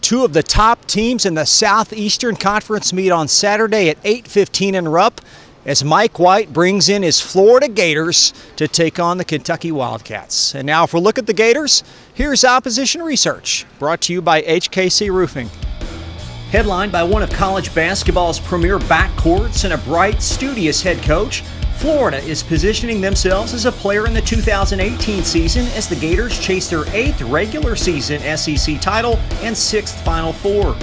Two of the top teams in the Southeastern Conference meet on Saturday at 8:15 in Rupp as Mike White brings in his Florida Gators to take on the Kentucky Wildcats. And now for a look at the Gators, here's Opposition Research, brought to you by HKC Roofing. Headlined by one of college basketball's premier backcourts and a bright, studious head coach, Florida is positioning themselves as a player in the 2018 season as the Gators chase their 8th regular season SEC title and 6th Final Four.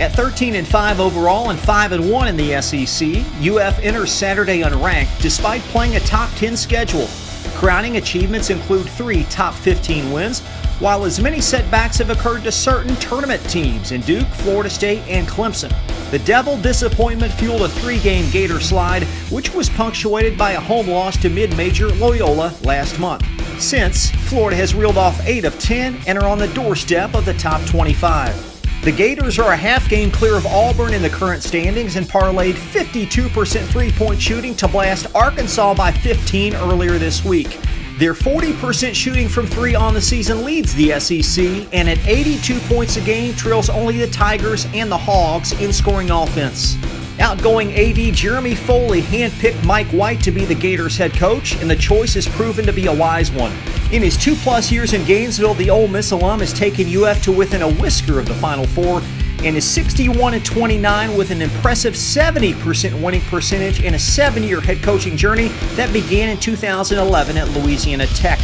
At 13-5 overall and 5-1 in the SEC, UF enters Saturday unranked despite playing a top 10 schedule. Crowning achievements include 3 top 15 wins, while as many setbacks have occurred to certain tournament teams in Duke, Florida State, and Clemson. The Devil disappointment fueled a 3-game Gator slide, which was punctuated by a home loss to mid-major Loyola last month. Since, Florida has reeled off 8 of 10 and are on the doorstep of the top 25. The Gators are a half game clear of Auburn in the current standings and parlayed 52% three-point shooting to blast Arkansas by 15 earlier this week. Their 40% shooting from 3 on the season leads the SEC, and at 82 points a game trails only the Tigers and the Hogs in scoring offense. Outgoing AD Jeremy Foley handpicked Mike White to be the Gators head coach, and the choice has proven to be a wise one. In his 2+ years in Gainesville, the Ole Miss alum has taken UF to within a whisker of the Final Four and is 61-29 with an impressive 70% winning percentage in a 7-year head coaching journey that began in 2011 at Louisiana Tech.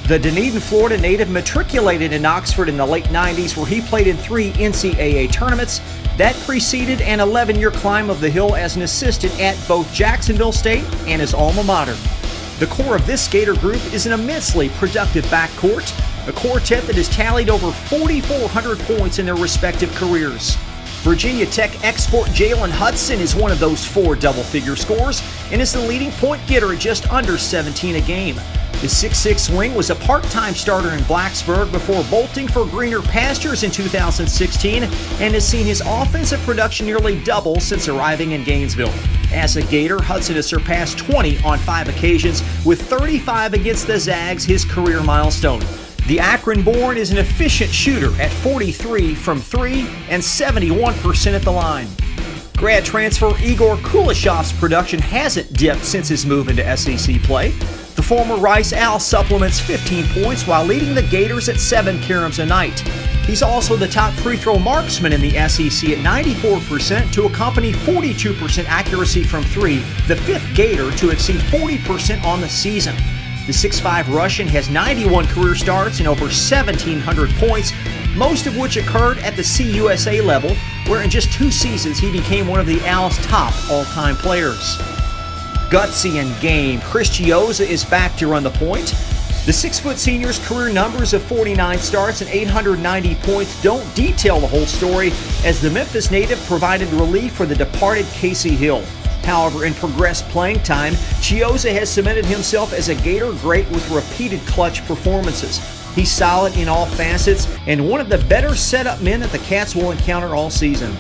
The Dunedin, Florida native matriculated in Oxford in the late 90s, where he played in 3 NCAA tournaments. That preceded an 11-year climb of the hill as an assistant at both Jacksonville State and his alma mater. The core of this Gator group is an immensely productive backcourt, a quartet that has tallied over 4,400 points in their respective careers. Virginia Tech export Jalen Hudson is one of those 4 double-figure scorers and is the leading point getter at just under 17 a game. The 6'6" wing was a part-time starter in Blacksburg before bolting for greener pastures in 2016 and has seen his offensive production nearly double since arriving in Gainesville. As a Gator, Hudson has surpassed 20 on 5 occasions, with 35 against the Zags, his career milestone. The Akron-born is an efficient shooter at 43 from 3 and 71% at the line. Grad transfer Igor Kulishev's production hasn't dipped since his move into SEC play. The former Rice Owl supplements 15 points while leading the Gators at 7 caroms a night. He's also the top free throw marksman in the SEC at 94% to accompany 42% accuracy from 3, the 5th Gator to exceed 40% on the season. The 6'5" Russian has 91 career starts and over 1,700 points, most of which occurred at the CUSA level, where in just 2 seasons he became one of the Owls' top all-time players. Gutsy and game, Chris Chiozza is back to run the point. The 6-foot senior's career numbers of 49 starts and 890 points don't detail the whole story, as the Memphis native provided relief for the departed Casey Hill. However, in progressed playing time, Chiozza has cemented himself as a Gator great with repeated clutch performances. He's solid in all facets and one of the better setup men that the Cats will encounter all season.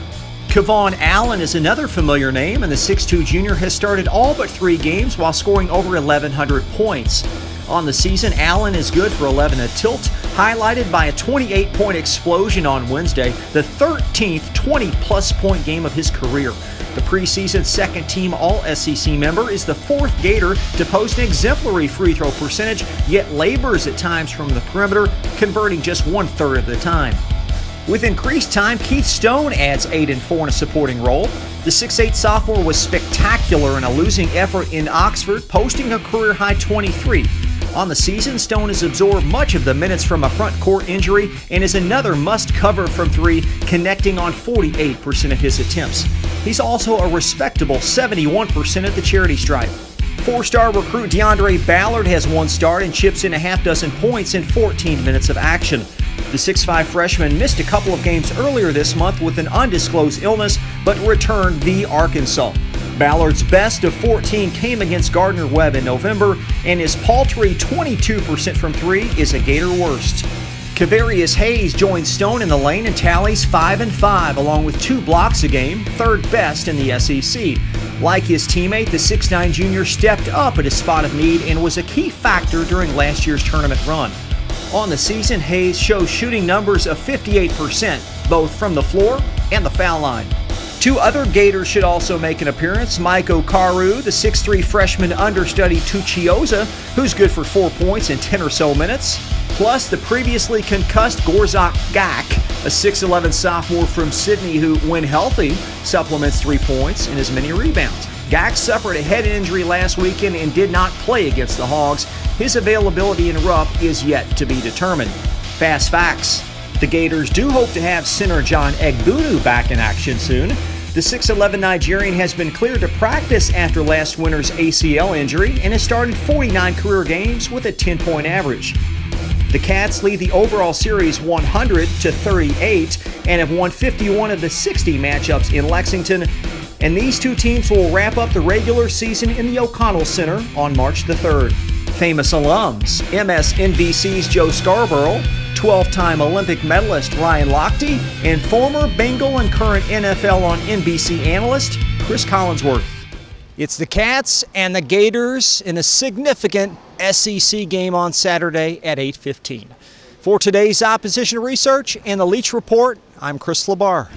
Kevon Allen is another familiar name, and the 6'2" junior has started all but 3 games while scoring over 1,100 points. On the season, Allen is good for 11 a tilt, highlighted by a 28-point explosion on Wednesday, the 13th 20-plus point game of his career. The preseason second-team All-SEC member is the 4th Gator to post an exemplary free throw percentage, yet labors at times from the perimeter, converting just 1/3 of the time. With increased time, Keith Stone adds 8 and 4 in a supporting role. The 6'8" sophomore was spectacular in a losing effort in Oxford, posting a career-high 23. On the season, Stone has absorbed much of the minutes from a front court injury and is another must-cover from 3, connecting on 48% of his attempts. He's also a respectable 71% at the charity stripe. 4-star recruit DeAndre Ballard has 1 start and chips in a half-dozen points in 14 minutes of action. The 6'5" freshman missed a couple of games earlier this month with an undisclosed illness, but returned via Arkansas. Ballard's best of 14 came against Gardner-Webb in November, and his paltry 22% from 3 is a Gator worst. Kavarius Hayes joins Stone in the lane and tallies 5 and 5, along with 2 blocks a game, 3rd best in the SEC. Like his teammate, the 6'9" junior stepped up at a spot of need and was a key factor during last year's tournament run. On the season, Hayes shows shooting numbers of 58%, both from the floor and the foul line. Two other Gators should also make an appearance. Mike Okaru, the 6'3 freshman understudy Tuchioza, who's good for 4 points in 10 or so minutes. Plus the previously concussed Gorzak Gak, a 6'11 sophomore from Sydney who, when healthy, supplements 3 points and as many rebounds. Gak suffered a head injury last weekend and did not play against the Hogs. His availability in Rupp is yet to be determined. Fast facts. The Gators do hope to have center John Egbudu back in action soon. The 6'11 Nigerian has been cleared to practice after last winter's ACL injury and has started 49 career games with a 10-point average. The Cats lead the overall series 100-38 and have won 51 of the 60 matchups in Lexington. And these two teams will wrap up the regular season in the O'Connell Center on March the 3rd. Famous alums, MSNBC's Joe Scarborough, 12-time Olympic medalist Ryan Lochte, and former Bengal and current NFL on NBC analyst Chris Collinsworth. It's the Cats and the Gators in a significant SEC game on Saturday at 8:15. For today's opposition research and the Leach Report, I'm Chris LaBar.